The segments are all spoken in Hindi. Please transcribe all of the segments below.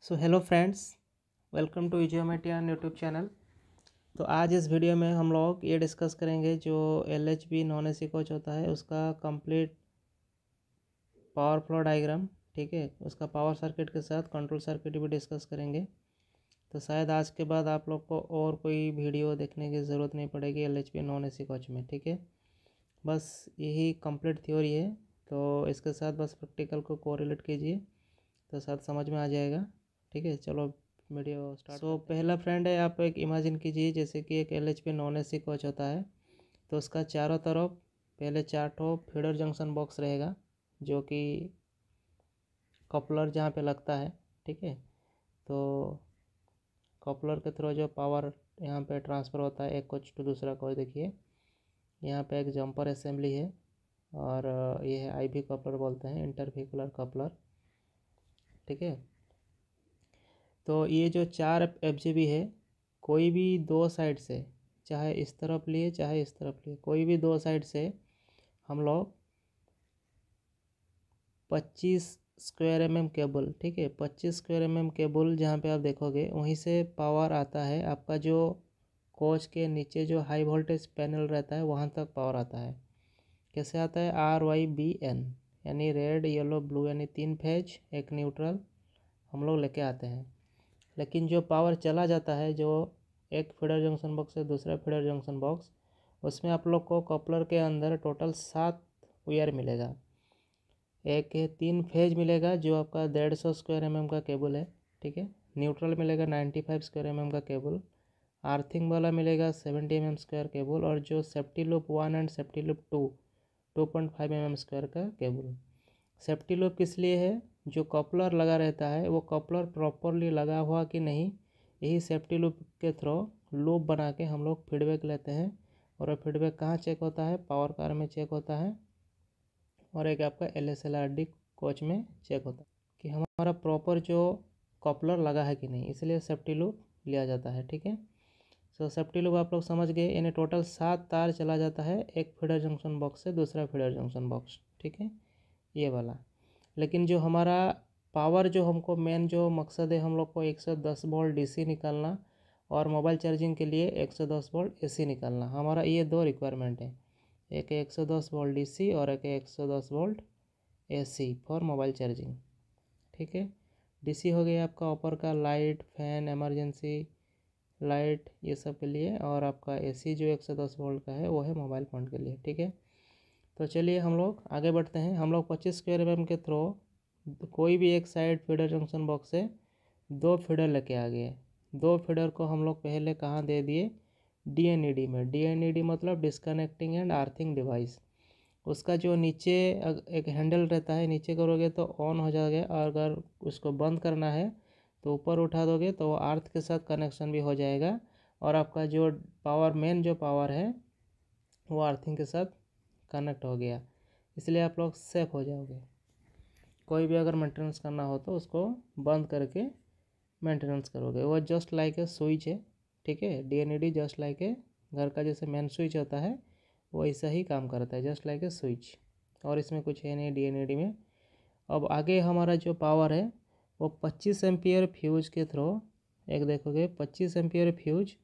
So hello friends, welcome to Geometrian YouTube channel. तो आज इस वीडियो में हम लोग ये डिस्कस करेंगे जो LHB नॉन AC कोच होता है उसका कंप्लीट पावर फ्लो डायग्राम। ठीक है, उसका पावर सर्किट के साथ कंट्रोल सर्किट भी डिस्कस करेंगे। तो शायद आज के बाद आप लोग को और कोई वीडियो देखने की ज़रूरत नहीं पड़ेगी LHB नॉन AC कोच में। ठीक है, बस यही कंप्लीट थ्योरी है। तो इसके साथ बस प्रैक्टिकल को कोरिलेट कीजिए तो साथ समझ में आ जाएगा। ठीक है, चलो वीडियो स्टार्ट। पहला फ्रेंड है, आप एक इमेजिन कीजिए जैसे कि एक LHB नॉन AC कोच होता है। तो उसका चारों तरफ पहले 4 फीडर जंक्शन बॉक्स रहेगा जो कि कपलर जहाँ पे लगता है। ठीक है, तो कपलर के थ्रू जो पावर यहाँ पे ट्रांसफ़र होता है एक कोच टू दूसरा कोच। देखिए यहाँ पे एक जंपर असेंबली है और ये है IV कपलर बोलते हैं, इंटर व्हीकुलर कपलर। ठीक है, तो ये जो 4 FGB है, कोई भी दो साइड से, चाहे इस तरफ लिए चाहे इस तरफ लिए, कोई भी दो साइड से हम लोग 25 स्क्वायर mm केबल, ठीक है 25 स्क्वायर mm केबल जहाँ पे आप देखोगे वहीं से पावर आता है। आपका जो कोच के नीचे जो हाई वोल्टेज पैनल रहता है वहाँ तक पावर आता है। कैसे आता है? RYBN यानी रेड येलो ब्लू, यानी 3 फेज एक न्यूट्रल हम लोग लेके आते हैं। लेकिन जो पावर चला जाता है जो एक फीडर जंक्शन बॉक्स से दूसरा फीडर जंक्शन बॉक्स, उसमें आप लोग को कपलर के अंदर टोटल 7 वायर मिलेगा। एक 3 फेज मिलेगा जो आपका 150 स्क्वायर mm का केबल है। ठीक है, न्यूट्रल मिलेगा 95 स्क्वायर mm का केबल, आर्थिंग वाला मिलेगा 70 mm स्क्वायर केबल, और जो safety loop 1 and safety loop 2.5 mm square का केबल। सेफ्टी लूप किस लिए है? जो कपलर लगा रहता है वो कपलर प्रॉपरली लगा हुआ कि नहीं, यही सेफ्टी लूप के थ्रू लूप बना के हम लोग फीडबैक लेते हैं। और वो फीडबैक कहाँ चेक होता है? पावर कार में चेक होता है, और एक आपका LSLRD कोच में चेक होता है कि हमारा प्रॉपर जो कपलर लगा है कि नहीं, इसलिए सेफ्टी लूप लिया जाता है। ठीक है, सो सेफ्टी लूप आप लोग समझ गए, यानी टोटल 7 तार चला जाता है एक फीडर जंक्शन बॉक्स से दूसरा फीडर जंक्शन बॉक्स। ठीक है, ये वाला। लेकिन जो हमारा पावर, जो हमको मेन जो मकसद है हम लोग को 110 वोल्ट DC निकालना और मोबाइल चार्जिंग के लिए 110 वोल्ट AC निकालना, हमारा ये दो रिक्वायरमेंट है। एक 110 वोल्ट DC और एक 110 volt AC for mobile charging. ठीक है, DC हो गया आपका ऊपर का लाइट, फैन, इमरजेंसी लाइट, ये सब के लिए, और आपका AC जो 110 वोल्ट का है वो है मोबाइल फ़ोन के लिए। ठीक है, तो चलिए हम लोग आगे बढ़ते हैं। हम लोग 25 स्क्वायर mm के थ्रू कोई भी एक साइड फीडर जंक्शन बॉक्स से 2 फीडर लेके आ गए। 2 फीडर को हम लोग पहले कहाँ दे दिए? DNED में। DNED मतलब डिस्कनेक्टिंग एंड आर्थिंग डिवाइस। उसका जो नीचे एक हैंडल रहता है, नीचे करोगे तो ऑन हो जाएगा, और अगर उसको बंद करना है तो ऊपर उठा दोगे तो वो अर्थ के साथ कनेक्शन भी हो जाएगा, और आपका जो पावर, मेन जो पावर है वो अर्थिंग के साथ कनेक्ट हो गया। इसलिए आप लोग सेफ हो जाओगे। कोई भी अगर मेंटेनेंस करना हो तो उसको बंद करके मेंटेनेंस करोगे। वो जस्ट लाइक ए स्विच है। ठीक है, DNED जस्ट लाइक ए घर का जैसे मेन स्विच होता है वो ऐसा ही काम करता है, जस्ट लाइक ए स्विच, और इसमें कुछ है नहीं DNED में। अब आगे हमारा जो पावर है वो 25 एम्पियर फ्यूज के थ्रू, एक देखोगे 25 एम्पियर फ्यूज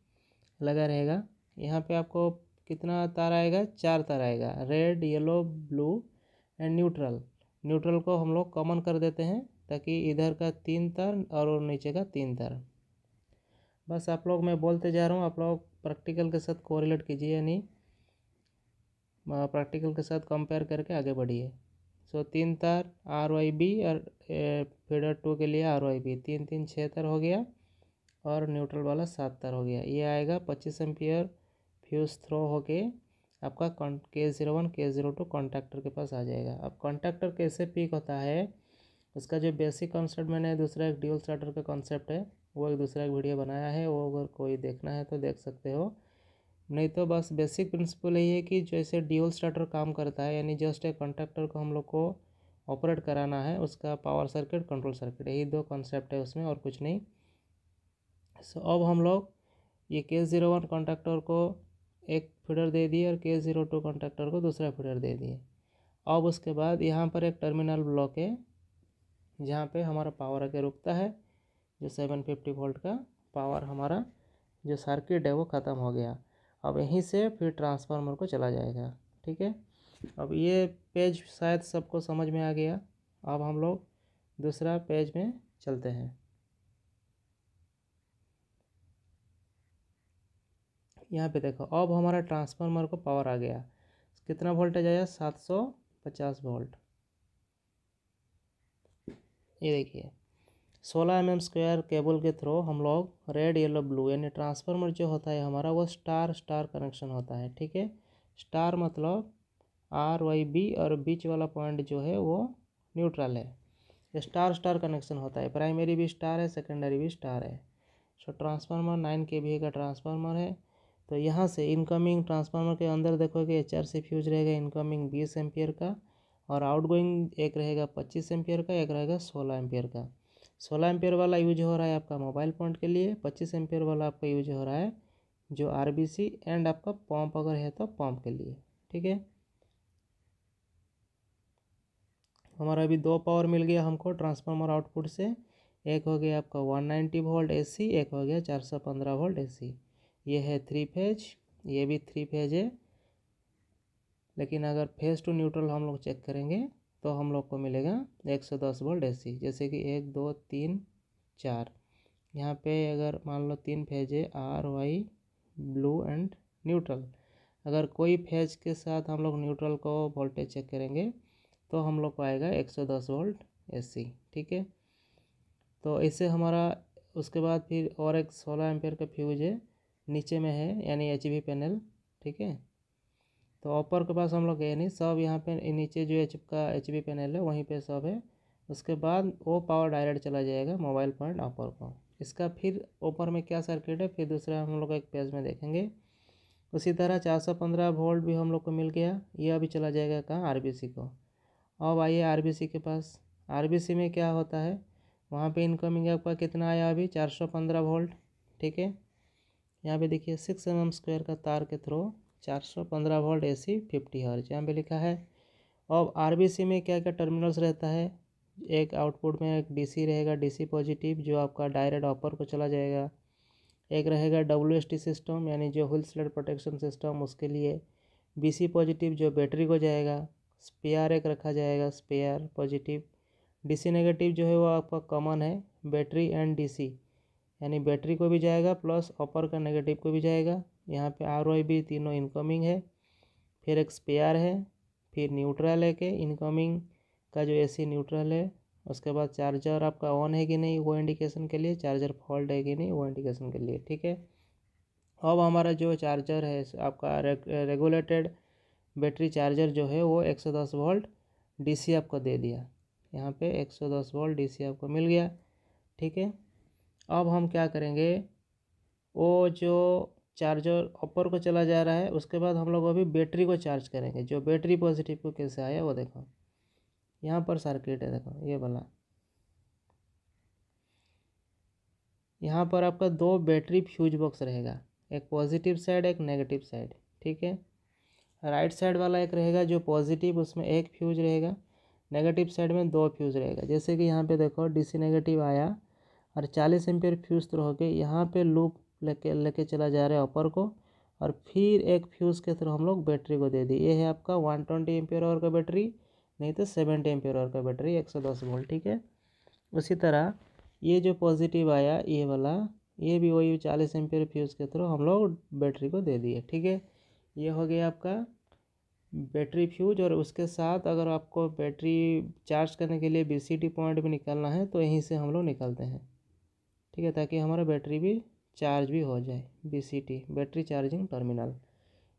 लगा रहेगा। यहाँ पे आपको कितना तार आएगा? 4 तार आएगा, red yellow blue and neutral. Neutral को हम लोग कॉमन कर देते हैं ताकि इधर का 3 तार और नीचे का 3 तार। बस आप लोग, मैं बोलते जा रहा हूँ, आप लोग प्रैक्टिकल के साथ कोरिलेट कीजिए, यानी प्रैक्टिकल के साथ कंपेयर करके आगे बढ़िए। सो 3 तार RYB और फीडर 2 के लिए RYB 3 6 तार हो गया, और न्यूट्रल वाला 7 तार हो गया। ये आएगा 25 एम्पियर फ्यूज थ्रो होके आपका K01 K02 कॉन्टैक्टर के पास आ जाएगा। अब कॉन्टैक्टर कैसे पिक होता है, उसका जो बेसिक कॉन्सेप्ट मैंने दूसरा एक ड्यूल स्टार्टर का कॉन्सेप्ट है, वो एक दूसरा एक वीडियो बनाया है, वो अगर कोई देखना है तो देख सकते हो। नहीं तो बस बेसिक प्रिंसिपल यही है कि जैसे ड्यूल स्टार्टर काम करता है, यानी जस्ट एक कॉन्टैक्टर को हम लोग को ऑपरेट कराना है, उसका पावर सर्किट, कंट्रोल सर्किट, यही दो कॉन्सेप्ट है उसमें, और कुछ नहीं। सो अब हम लोग ये K01 कॉन्टैक्टर को एक फीडर दे दिए और K02 कॉन्टैक्टर को दूसरा फीडर दे दिए। अब उसके बाद यहाँ पर एक टर्मिनल ब्लॉक है जहाँ पे हमारा पावर आके रुकता है। जो 750 वोल्ट का पावर हमारा जो सर्किट है वो ख़त्म हो गया। अब यहीं से फिर ट्रांसफार्मर को चला जाएगा। ठीक है, अब ये पेज शायद सबको समझ में आ गया। अब हम लोग दूसरा पेज में चलते हैं। यहाँ पे देखो, अब हमारा ट्रांसफार्मर को पावर आ गया। कितना वोल्टेज आया? 750 वोल्ट। ये देखिए 16 mm स्क्वायर केबल के थ्रू हम लोग रेड येलो ब्लू यानी ट्रांसफार्मर जो होता है हमारा वो स्टार स्टार कनेक्शन होता है। ठीक है, स्टार मतलब RYB और बीच वाला पॉइंट जो है वो न्यूट्रल है। स्टार स्टार कनेक्शन होता है, प्राइमरी भी स्टार है, सेकेंडरी भी स्टार है। सो ट्रांसफार्मर 9 kVA का ट्रांसफार्मर है। तो यहाँ से इनकमिंग ट्रांसफार्मर के अंदर देखोगे HRC फ्यूज रहेगा इनकमिंग 20 एम्पियर का, और आउटगोइंग एक रहेगा 25 एम्पियर का, एक रहेगा 16 एम्पियर का। 16 एम्पियर वाला यूज हो रहा है आपका मोबाइल पॉइंट के लिए, 25 एम्पियर वाला आपका यूज हो रहा है जो RBC एंड आपका पंप अगर है तो पंप के लिए। ठीक है, हमारा अभी दो पावर मिल गया हमको ट्रांसफार्मर आउटपुट से। एक हो गया आपका 190 वोल्ट AC, एक हो गया 415 वोल्ट AC। ये है 3 फेज, ये भी 3 फेज है, लेकिन अगर फेज टू न्यूट्रल हम लोग चेक करेंगे तो हम लोग को मिलेगा 110 वोल्ट AC। जैसे कि 1 2 3 4, यहाँ पे अगर मान लो 3 फेज है RY ब्लू एंड न्यूट्रल, अगर कोई फेज के साथ हम लोग न्यूट्रल को वोल्टेज चेक करेंगे तो हम लोग को आएगा 110 वोल्ट AC। ठीक है, तो इससे हमारा उसके बाद फिर और एक 16 एम्पियर का फ्यूज है नीचे में है यानी HV पैनल। ठीक है, तो ऊपर के पास हम लोग गए नहीं, सब यहाँ पे नीचे जो HV पैनल है वहीं पे सब है। उसके बाद वो पावर डायरेक्ट चला जाएगा मोबाइल पॉइंट ऊपर को। इसका फिर ऊपर में क्या सर्किट है फिर दूसरा हम लोग एक पेज में देखेंगे। उसी तरह 415 वोल्ट भी हम लोग को मिल गया, ये अभी चला जाएगा कहाँ? RBC को। अब आइए RBC के पास। RBC में क्या होता है, वहाँ पे इनकमिंग आपका कितना आया अभी? 415 वोल्ट। ठीक है, यहाँ पे देखिए 6 mm स्क्वायर का तार के थ्रू 415 वोल्ट AC 50 हर्ज यहाँ पे लिखा है। अब RBC में क्या क्या टर्मिनल्स रहता है? एक आउटपुट में एक DC रहेगा, DC पॉजिटिव जो आपका डायरेक्ट अपर को चला जाएगा। एक रहेगा WST सिस्टम यानी जो व्हील स्लैड प्रोटेक्शन सिस्टम, उसके लिए BC पॉजिटिव जो बैटरी को जाएगा। स्पेयर एक रखा जाएगा, स्पेयर पॉजिटिव। DC नेगेटिव जो है वो आपका कॉमन है, बैटरी एंड DC यानी बैटरी को भी जाएगा प्लस अपर का नेगेटिव को भी जाएगा। यहाँ पे RYB तीनों इनकमिंग है। फिर एक स्पेयर है, फिर न्यूट्रल है कि इनकमिंग का जो AC न्यूट्रल है। उसके बाद चार्जर आपका ऑन है कि नहीं वो इंडिकेशन के लिए, चार्जर फॉल्ट है कि नहीं वो इंडिकेशन के लिए। ठीक है, अब हमारा जो चार्जर है आपका रेगुलेटेड बैटरी चार्जर जो है वो 110 वोल्ट DC आपको दे दिया। यहाँ पे 110 वोल्ट DC आपको मिल गया। ठीक है, अब हम क्या करेंगे, वो जो चार्जर ऊपर को चला जा रहा है उसके बाद हम लोग अभी बैटरी को चार्ज करेंगे। जो बैटरी पॉजिटिव को कैसे आया वो देखो, यहाँ पर सर्किट है देखो ये वाला। यहाँ पर आपका दो बैटरी फ्यूज बॉक्स रहेगा, एक पॉजिटिव साइड एक नेगेटिव साइड। ठीक है, राइट साइड वाला एक रहेगा जो पॉजिटिव, उसमें एक फ्यूज रहेगा, नेगेटिव साइड में दो फ्यूज रहेगा। जैसे कि यहाँ पे देखो DC नेगेटिव आया और 40 एम्पियर फ्यूज थ्रू होके यहाँ पे लूप लेके चला जा रहा है ऊपर को, और फिर एक फ्यूज़ के थ्रू हम लोग बैटरी को दे दी। ये है आपका 120 एम्पियर आवर का बैटरी, नहीं तो 70 एम्पियर आवर का बैटरी 110 वोल्ट। ठीक है, उसी तरह ये जो पॉजिटिव आया ये वाला, ये भी वही 40 एम्पियर फ्यूज़ के थ्रू हम लोग बैटरी को दे दिए। ठीक है, ये हो गया आपका बैटरी फ्यूज। और उसके साथ अगर आपको बैटरी चार्ज करने के लिए BCT पॉइंट भी निकालना है तो यहीं से हम लोग निकालते हैं। ठीक है, ताकि हमारा बैटरी भी चार्ज भी हो जाए। BCT बैटरी चार्जिंग टर्मिनल,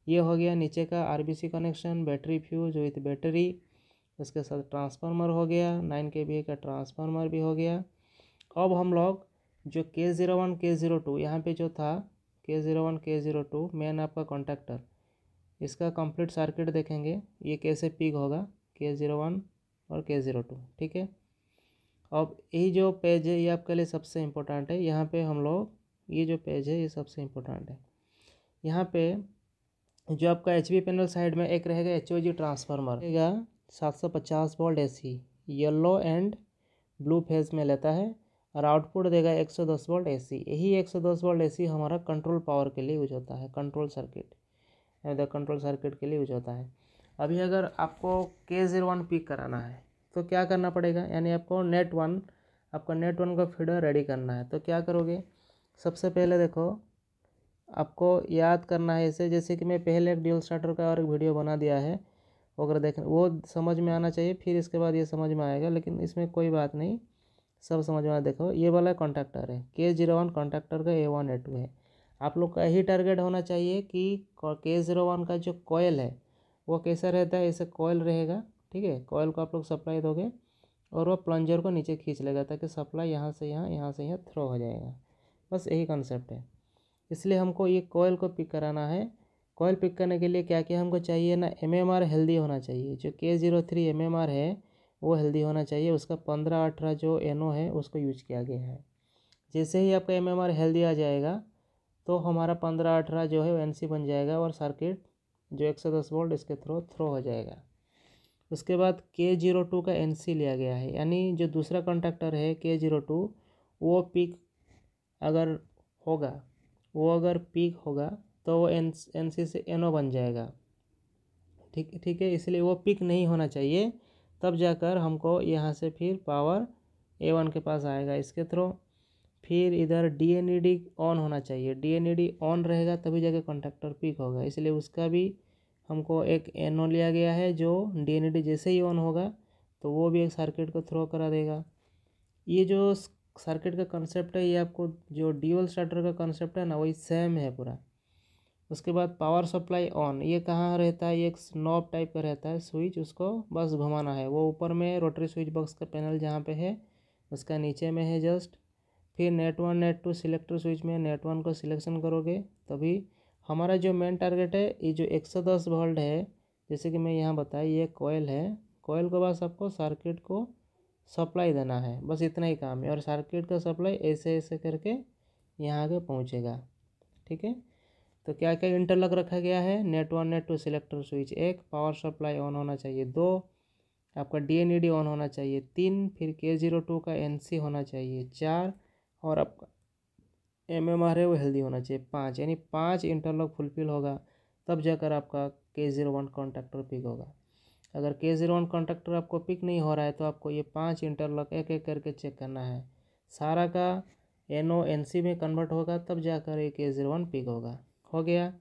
ये हो गया नीचे का RBC connection, battery fuse with battery. उसके साथ ट्रांसफार्मर हो गया, 9 kVA का ट्रांसफार्मर भी हो गया। अब हम लोग जो K01 K02 यहाँ पे जो था, K01 K02 मेन आपका कॉन्टैक्टर, इसका कंप्लीट सर्किट देखेंगे ये कैसे पिक होगा K01 और K02। ठीक है, अब यही जो पेज है ये आपके लिए सबसे इम्पोर्टेंट है। यहाँ पे हम लोग ये जो पेज है ये सबसे इम्पोर्टेंट है। यहाँ पे जो आपका HV पैनल साइड में एक रहेगा HOG ट्रांसफार्मर रहेगा 750 volt AC, yellow and blue phase में लेता है। और आउटपुट देगा 110 वोल्ट AC। यही 110 वोल्ट AC हमारा कंट्रोल पावर के लिए यूज होता है, कंट्रोल सर्किट कंट्रोल सर्किट के लिए यूज होता है। अभी अगर आपको K01 पिक कराना है तो क्या करना पड़ेगा, यानी आपको आपका नेट वन का फीडर रेडी करना है। तो क्या करोगे, सबसे पहले देखो आपको याद करना है इसे, जैसे कि मैं पहले एक ड्यूल स्टार्टर का और एक वीडियो बना दिया है, अगर देखना वो समझ में आना चाहिए, फिर इसके बाद ये समझ में आएगा, लेकिन इसमें कोई बात नहीं, सब समझ में आ। देखो ये वाला कॉन्टैक्टर है K01 कॉन्टैक्टर का A1 A2 है। आप लोग का यही टारगेट होना चाहिए कि K01 का जो कॉयल है वो कैसा रहता है, ऐसे कॉयल रहेगा, ठीक है। कॉयल को आप लोग सप्लाई दोगे और वो प्लंजर को नीचे खींच लेगा ताकि सप्लाई यहाँ से यहाँ से यहाँ थ्रो हो जाएगा। बस यही कंसेप्ट है, इसलिए हमको ये कॉयल को पिक कराना है। कॉयल पिक करने के लिए क्या क्या हमको चाहिए ना, MMR हेल्दी होना चाहिए। जो K03 MMR है वो हेल्दी होना चाहिए, उसका 15-18 जो NO है उसको यूज किया गया है। जैसे ही आपका MMR हेल्दी आ जाएगा तो हमारा 15-18 जो है वो NC बन जाएगा और सर्किट जो 110 वोल्ट इसके थ्रो हो जाएगा। उसके बाद K02 का NC लिया गया है, यानी जो दूसरा कंडक्टर है K02 वो पिक अगर होगा अगर पीक होगा तो वो NC से NO बन जाएगा, ठीक है। इसलिए वो पिक नहीं होना चाहिए, तब जाकर हमको यहाँ से फिर पावर A1 के पास आएगा इसके थ्रू। फिर इधर DNED ऑन होना चाहिए, DNED ऑन रहेगा तभी जाके कंडक्टर पिक होगा, इसलिए उसका भी हमको एक NO लिया गया है। जो DNED जैसे ही ऑन होगा तो वो भी एक सर्किट को थ्रो करा देगा। ये जो सर्किट का कंसेप्ट है ये आपको जो ड्यूल स्टार्टर का कंसेप्ट है ना वही सेम है पूरा। उसके बाद पावर सप्लाई ऑन, ये कहाँ रहता है, ये एक नॉब टाइप का रहता है स्विच, उसको बस घुमाना है। वो ऊपर में रोटरी स्विच बॉक्स का पैनल जहाँ पे है उसका नीचे में है जस्ट। फिर नेट 1 नेट 2 सिलेक्टर स्विच में नेट 1 को सिलेक्शन करोगे तभी हमारा जो मेन टारगेट है ये जो 110 वोल्ट है, जैसे कि मैं यहाँ बताया ये कॉयल है, कॉयल को बस आपको सर्किट को सप्लाई देना है, बस इतना ही काम है। और सर्किट का सप्लाई ऐसे ऐसे करके यहाँ आगे पहुँचेगा, ठीक है। तो क्या क्या इंटरलॉक रखा गया है, net 1 net 2 selector switch 1, power supply on होना चाहिए 2, आपका DNED ऑन होना चाहिए 3, फिर K02 का NC होना चाहिए 4, और आपका MMR है वो हेल्दी होना चाहिए 5, यानी 5 इंटरलॉक फुलफिल होगा तब जाकर आपका K01 कॉन्टैक्टर पिक होगा। अगर K01 कॉन्टैक्टर आपको पिक नहीं हो रहा है तो आपको ये 5 इंटरलॉक एक एक करके चेक करना है, सारा का NO NC में कन्वर्ट होगा तब जाकर ये K01 पिक होगा। हो गया,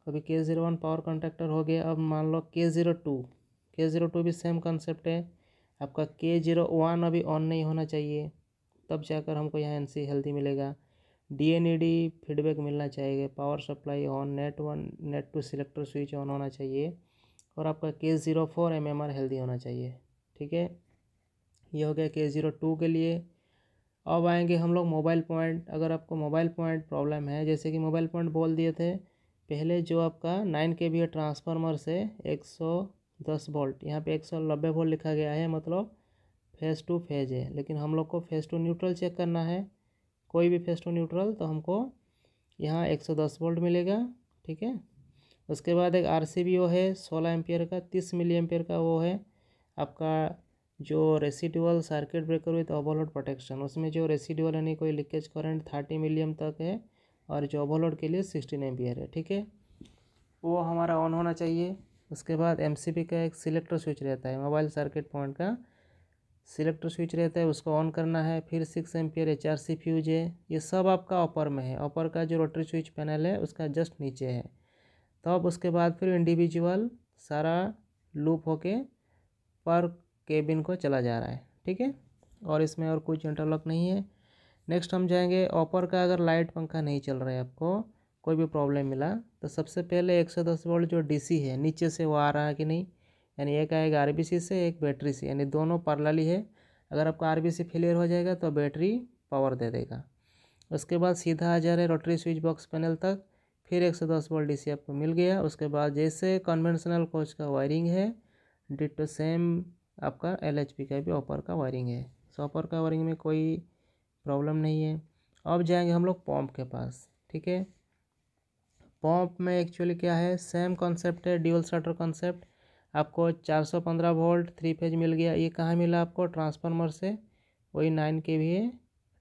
अभी K01 पावर कॉन्टैक्टर हो गया। अब मान लो K02 भी सेम कंसेप्ट है, आपका K01 अभी ऑन नहीं होना चाहिए तब जाकर हमको यहाँ NC हेल्दी मिलेगा। DNED फीडबैक मिलना चाहिए, power supply on, net 1 net 2 selector switch on होना चाहिए, और आपका K04 MMR हेल्दी होना चाहिए, ठीक है। ये हो गया K02 के लिए। अब आएंगे हम लोग मोबाइल पॉइंट। अगर आपको मोबाइल पॉइंट प्रॉब्लम है, जैसे कि मोबाइल पॉइंट बोल दिए थे पहले, जो आपका 9 kVA ट्रांसफार्मर से 110 वोल्ट, यहाँ पे 190 वोल्ट लिखा गया है, मतलब फेज टू फेज है, लेकिन हम लोग को फेज टू न्यूट्रल चेक करना है, कोई भी फेज टू न्यूट्रल, तो हमको यहाँ 110 वोल्ट मिलेगा, ठीक है। उसके बाद एक RCBO है 16 एम्पियर का, 30 मिली एम्पियर का, वो है आपका जो residual circuit breaker with overload protection, उसमें जो रेसिडुअल यानी कोई लीकेज करंट 30 मिलियम तक है, और जो ओवरलोड के लिए 16 एम्पियर है, ठीक है, वो हमारा ऑन होना चाहिए। उसके बाद MCB का एक सिलेक्टर स्विच रहता है, मोबाइल सर्किट पॉइंट का सिलेक्टर स्विच रहता है, उसको ऑन करना है। फिर 6 एम्पियर HRC फ्यूज है, ये सब आपका अपर में है, अपर का जो रोटरी स्विच पैनल है उसका जस्ट नीचे है। तो अब उसके बाद फिर इंडिविजुअल सारा लूप होके पर केबिन को चला जा रहा है, ठीक है, और इसमें और कुछ इंटरलॉक नहीं है। नेक्स्ट हम जाएंगे ऑपर का। अगर लाइट पंखा नहीं चल रहा है, आपको कोई भी प्रॉब्लम मिला, तो सबसे पहले 110 वोल्ट जो DC है नीचे से वो आ रहा है कि नहीं, यानी एक आएगा RBC से, एक बैटरी से, यानी दोनों पैरेलली है। अगर आपका RBC फेलियर हो जाएगा तो बैटरी पावर दे देगा। उसके बाद सीधा आ जा रहे रोटरी स्विच बॉक्स पैनल तक, फिर 110 वोल्ट DC आपको मिल गया। उसके बाद जैसे कन्वेंशनल कोच का वायरिंग है डिटो सेम आपका LHP का भी ऑपर का वायरिंग है। सो ऑपर का वायरिंग में कोई प्रॉब्लम नहीं है। अब जाएंगे हम लोग पंप के पास, ठीक है। पंप में एक्चुअली क्या है, सेम कॉन्सेप्ट है, ड्यूल स्टार्टर कॉन्सेप्ट। आपको 415 वोल्ट 3 फेज मिल गया। ये कहाँ मिला आपको, ट्रांसफार्मर से, वही 9 kVA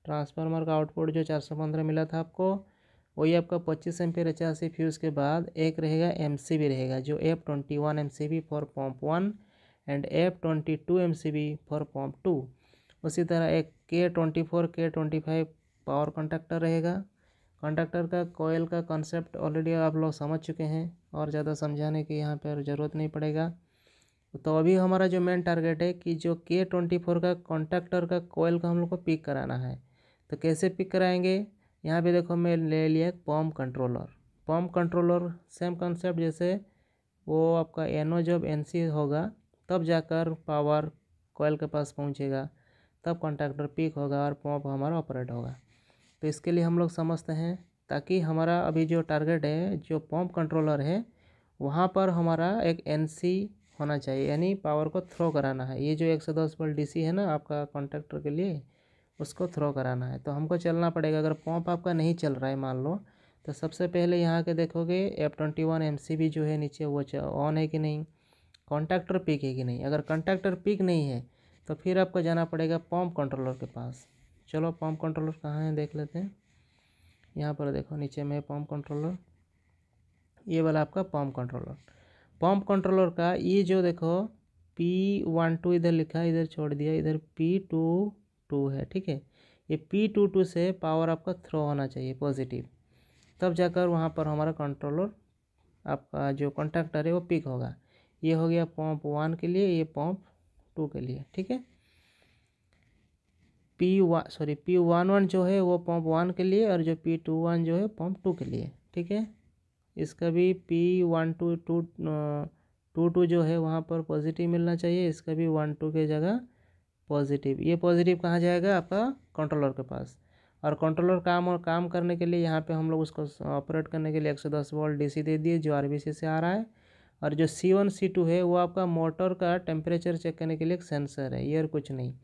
ट्रांसफार्मर का आउटपुट जो 415 मिला था आपको, वही आपका 25 एम्पीयर HRC फ्यूज़ के बाद एक रहेगा MCB रहेगा, जो F21 MCB for pump 1 and F22 MCB for pump 2। उसी तरह एक K24 K25 पावर कंडक्टर रहेगा। कंडक्टर का कोयल का कॉन्सेप्ट ऑलरेडी आप लोग समझ चुके हैं और ज़्यादा समझाने की यहाँ पर ज़रूरत नहीं पड़ेगा। तो अभी हमारा जो मेन टारगेट है कि जो K24 का कंडक्टर का कोयल का हम लोग को पिक कराना है। तो कैसे पिक कराएंगे, यहाँ पे देखो मैं ले लिया pump controller. Pump controller same concept, जैसे वो आपका एनो जब NC होगा तब जाकर पावर कोयल के पास पहुँचेगा, तब कंडक्टर पिक होगा और पंप हमारा ऑपरेट होगा। तो इसके लिए हम लोग समझते हैं, ताकि हमारा अभी जो टारगेट है जो पंप कंट्रोलर है वहाँ पर हमारा एक NC होना चाहिए, यानी पावर को थ्रो कराना है। ये जो 110 वोल्ट DC है ना आपका कंडक्टर के लिए, उसको थ्रो कराना है। तो हमको चलना पड़ेगा। अगर पंप आपका नहीं चल रहा है मान लो, तो सबसे पहले यहाँ के देखोगे F21 MCB जो है नीचे वो ऑन है कि नहीं, कंडक्टर पिक है कि नहीं। अगर कंडक्टर पिक नहीं है तो फिर आपको जाना पड़ेगा पंप कंट्रोलर के पास। चलो पंप कंट्रोलर कहाँ है देख लेते हैं। यहाँ पर देखो नीचे में पंप कंट्रोलर, ये वाला आपका पंप कंट्रोलर। पंप कंट्रोलर का ये जो देखो P12 इधर लिखा है, इधर छोड़ दिया, इधर P22 है, ठीक है। ये P22 से पावर आपका थ्रो होना चाहिए पॉजिटिव, तब जाकर वहाँ पर हमारा कंट्रोलर आपका जो कंडक्टर है वो पिक होगा। ये हो गया पंप 1 के लिए, ये पंप 2 के लिए, ठीक है। P11 जो है वो पंप 1 के लिए, और जो P21 जो है पंप 2 के लिए, ठीक है। इसका भी P12 जो है वहाँ पर पॉजिटिव मिलना चाहिए, इसका भी 12 के जगह पॉजिटिव। ये पॉजिटिव कहाँ जाएगा, आपका कंट्रोलर के पास। और कंट्रोलर काम करने के लिए यहाँ पे हम लोग उसको ऑपरेट करने के लिए 110 वोल्ट DC दे दिए, जो RBC से आ रहा है। और जो C1 C2 है वो आपका मोटर का टेम्परेचर चेक करने के लिए एक सेंसर है, ये और कुछ नहीं।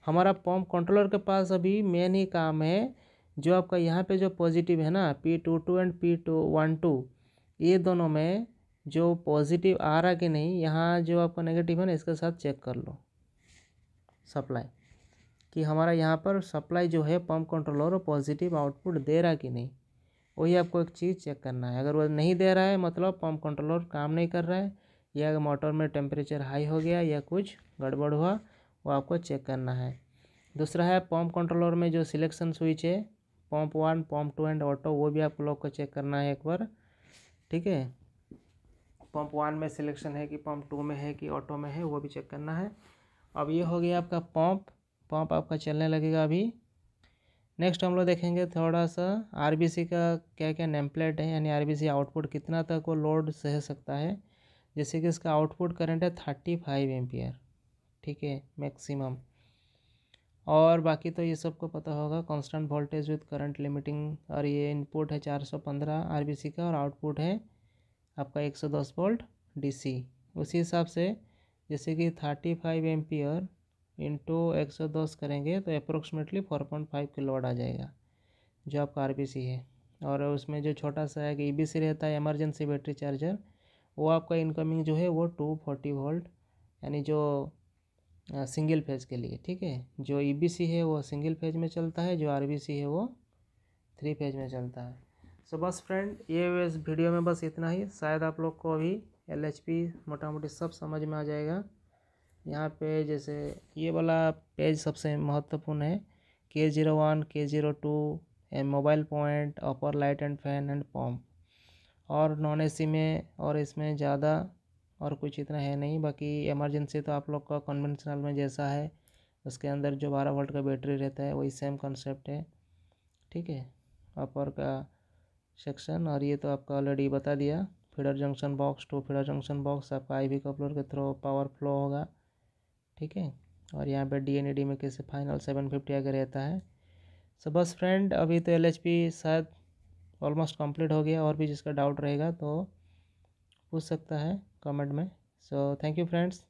हमारा पंप कंट्रोलर के पास अभी मेन ही काम है, जो आपका यहाँ पे जो पॉजिटिव है ना P22 एंड P12, ये दोनों में जो पॉजिटिव आ रहा कि नहीं, यहाँ जो आपका नेगेटिव है ना इसके साथ चेक कर लो सप्लाई, कि हमारा यहाँ पर सप्लाई जो है पंप कंट्रोलर पॉजिटिव आउटपुट दे रहा कि नहीं। वही आपको एक चीज़ चेक करना है। अगर वो नहीं दे रहा है मतलब पंप कंट्रोलर काम नहीं कर रहा है, या मोटर में टेम्परेचर हाई हो गया या कुछ गड़बड़ हुआ, वो आपको चेक करना है। दूसरा है पंप कंट्रोलर में जो सिलेक्शन स्विच है, पंप 1 पंप 2 एंड ऑटो, वो भी आप लोग को चेक करना है एक बार, ठीक है। पंप 1 में सिलेक्शन है कि पंप 2 में है कि ऑटो में है, वो भी चेक करना है। अब ये हो गया आपका पंप आपका चलने लगेगा अभी। नेक्स्ट हम लोग देखेंगे थोड़ा सा RBC का क्या क्या नेम प्लेट है, यानी RBC आउटपुट कितना तक वो लोड सह सकता है। जैसे कि इसका आउटपुट करंट है 35 एम्पियर, ठीक है, मैक्सिमम। और बाकी तो ये सबको पता होगा, constant voltage with current limiting. और ये इनपुट है 415 RBC का, और आउटपुट है आपका 110 वोल्ट DC। उसी हिसाब से जैसे कि 35 एम्पियर इंटू 110 करेंगे तो अप्रोक्सीमेटली 4.5 किलोवाट आ जाएगा, जो आपका RBC है। और उसमें जो छोटा सा है कि EBC रहता है, इमरजेंसी बैटरी चार्जर, वो आपका इनकमिंग जो है वो 240 वोल्ट, यानी जो सिंगल फेज के लिए, ठीक है। जो EBC है वो सिंगल फेज में चलता है, जो RBC है वो 3 फेज में चलता है। सो बस फ्रेंड, ये इस वीडियो में बस इतना ही। शायद आप लोग को अभी LHP मोटा मोटी सब समझ में आ जाएगा। यहाँ पे जैसे ये वाला पेज सबसे महत्वपूर्ण है, K01 K02 mobile point, upper light and fan and pump. और नॉन AC में और इसमें ज़्यादा और कुछ इतना है नहीं। बाकी इमरजेंसी तो आप लोग का कन्वेंशनल में जैसा है, उसके अंदर जो 12 वोल्ट का बैटरी रहता है वही सेम कॉन्सेप्ट है, ठीक है। अपर का सेक्शन, और ये तो आपका ऑलरेडी बता दिया। Feeder junction box to feeder junction box आपका IV कपलर के थ्रू पावर फ्लो होगा, ठीक है। और यहाँ पे DNAD में कैसे फाइनल 750 आगे रहता है। सो बस फ्रेंड, अभी तो LHP शायद ऑलमोस्ट कंप्लीट हो गया। और भी जिसका डाउट रहेगा तो पूछ सकता है कमेंट में। So thank you friends.